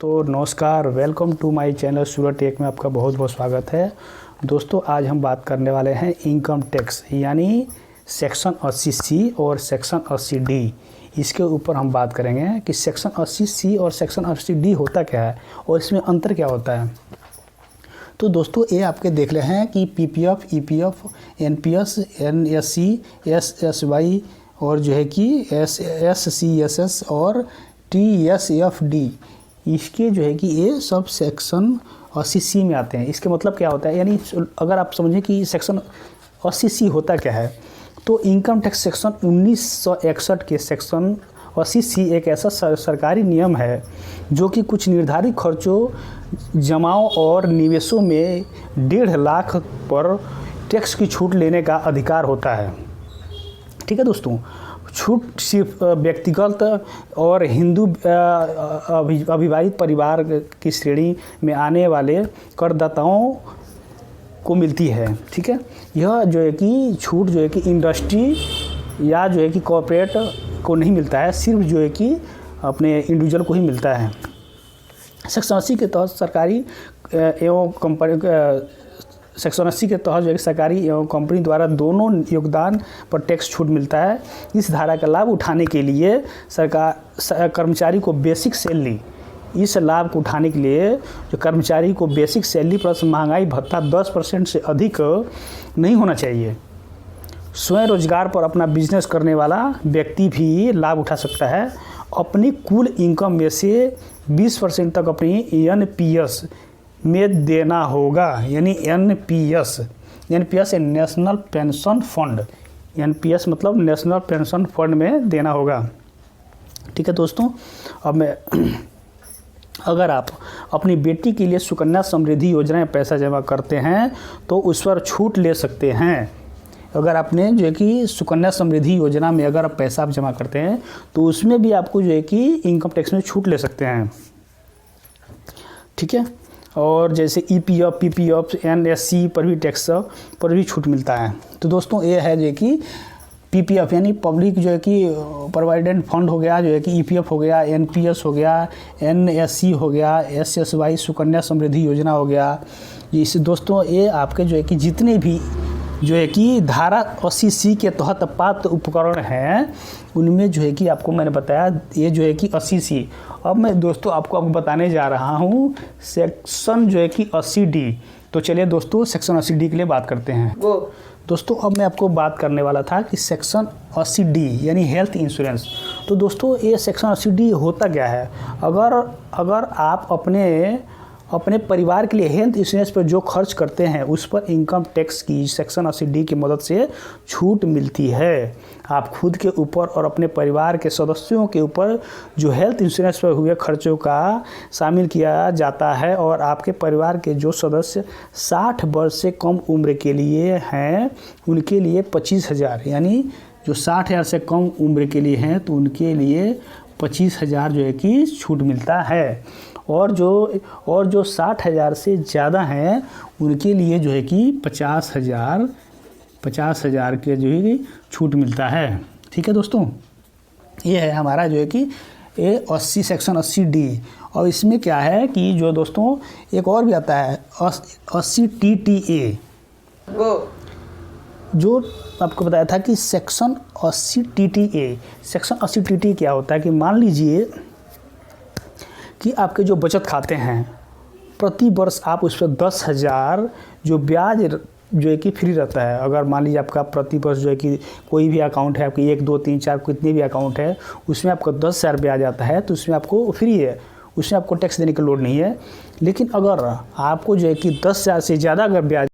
तो नमस्कार, welcome to my channel Surat tech में आपका बहुत बहुत स्वागत है। दोस्तों, आज हम बात करने वाले हैं इनकम टैक्स यानी सेक्शन 80C और सेक्शन 80D। इसके ऊपर हम बात करेंगे कि सेक्शन 80C और सेक्शन 80D होता क्या है और इसमें अंतर क्या होता है। तो दोस्तों, ये आपके देख रहे हैं कि PPF, EPF, NPS, NSC, SSY और जो है कि SCSS और TSFD, इसके जो है कि ये सब सेक्शन 80C में आते हैं। इसके मतलब क्या होता है, यानी अगर आप समझें कि सेक्शन 80C होता क्या है, तो इनकम टैक्स सेक्शन 1961 के सेक्शन 80C एक ऐसा सरकारी नियम है जो कि कुछ निर्धारित खर्चों, जमाओं और निवेशों में 1.5 लाख पर टैक्स की छूट लेने का अधिकार होता है। ठीक है दोस्तों, छूट सिर्फ व्यक्तिगत और हिंदू अविवाहित परिवार की श्रेणी में आने वाले करदाताओं को मिलती है। ठीक है, यह जो है कि छूट जो है कि इंडस्ट्री या जो है कि कॉर्पोरेट को नहीं मिलता है, सिर्फ जो है कि अपने इंडिविजुअल को ही मिलता है। सेक्शन 80 के तहत सरकारी एवं कंपनी सेक्शन 80 के तहत जो है सरकारी एवं कंपनी द्वारा दोनों योगदान पर टैक्स छूट मिलता है। इस धारा का लाभ उठाने के लिए सरकार कर्मचारी को बेसिक सैलरी, इस लाभ को उठाने के लिए जो कर्मचारी को बेसिक सैलरी प्लस महंगाई भत्ता 10% से अधिक नहीं होना चाहिए। स्वयं रोजगार पर अपना बिजनेस करने वाला व्यक्ति भी लाभ उठा सकता है। अपनी कुल इनकम में से 20% तक अपनी NPS में देना होगा, यानी NPS है नेशनल पेंशन फंड। NPS मतलब नेशनल पेंशन फंड में देना होगा। ठीक है दोस्तों, अब अगर आप अपनी बेटी के लिए सुकन्या समृद्धि योजना में पैसा जमा करते हैं तो उस पर छूट ले सकते हैं। अगर आपने जो है कि सुकन्या समृद्धि योजना में अगर आप पैसा जमा करते हैं तो उसमें भी आपको जो है कि इनकम टैक्स में छूट ले सकते हैं। ठीक है, और जैसे EPF, PPF, NSC पर भी टैक्स पर भी छूट मिलता है। तो दोस्तों, ये है जो कि PPF यानी पब्लिक जो है कि प्रोविडेंट फंड हो गया, जो है कि EPF हो गया, NPS हो गया, NSC हो गया, SSY सुकन्या समृद्धि योजना हो गया। इस दोस्तों, ये आपके जो है कि जितने भी जो है कि धारा 80C के तहत पात्र उपकरण हैं उनमें जो है कि आपको मैंने बताया ये जो है कि 80C। अब मैं दोस्तों आपको बताने जा रहा हूँ सेक्शन जो है कि 80D। तो चलिए दोस्तों, सेक्शन 80D के लिए बात करते हैं। दोस्तों, अब मैं आपको बात करने वाला था कि सेक्शन 80D यानी हेल्थ इंश्योरेंस। तो दोस्तों, ये सेक्शन 80D होता क्या है, अगर आप अपने परिवार के लिए हेल्थ इंश्योरेंस पर जो खर्च करते हैं उस पर इनकम टैक्स की सेक्शन 80D की मदद से छूट मिलती है। आप खुद के ऊपर और अपने परिवार के सदस्यों के ऊपर जो हेल्थ इंश्योरेंस पर हुए खर्चों का शामिल किया जाता है और आपके परिवार के जो सदस्य 60 वर्ष से कम उम्र के लिए हैं उनके लिए 25,000, यानी जो 60,000 से कम उम्र के लिए हैं तो उनके लिए 25,000 जो है कि छूट मिलता है। और जो 60,000 से ज़्यादा हैं उनके लिए जो है कि 50,000 के जो है छूट मिलता है। ठीक है दोस्तों, ये है हमारा जो है कि ये 80 सेक्शन 80D। और इसमें क्या है कि जो दोस्तों एक और भी आता है 80 TTA, जो आपको बताया था कि सेक्शन 80 TTA। सेक्शन 80 TTA क्या होता है कि मान लीजिए कि आपके जो बचत खाते हैं प्रति वर्ष आप उस पर 10,000 जो ब्याज जो है कि फ्री रहता है। अगर मान लीजिए आपका प्रति वर्ष जो है कि कोई भी अकाउंट है, आपकी 1, 2, 3, 4 कितने भी अकाउंट है उसमें आपको 10,000 ब्याज आता है तो उसमें आपको फ्री है, उसमें आपको टैक्स देने की लोड नहीं है। लेकिन अगर आपको जो है कि 10,000 से ज़्यादा अगर ब्याज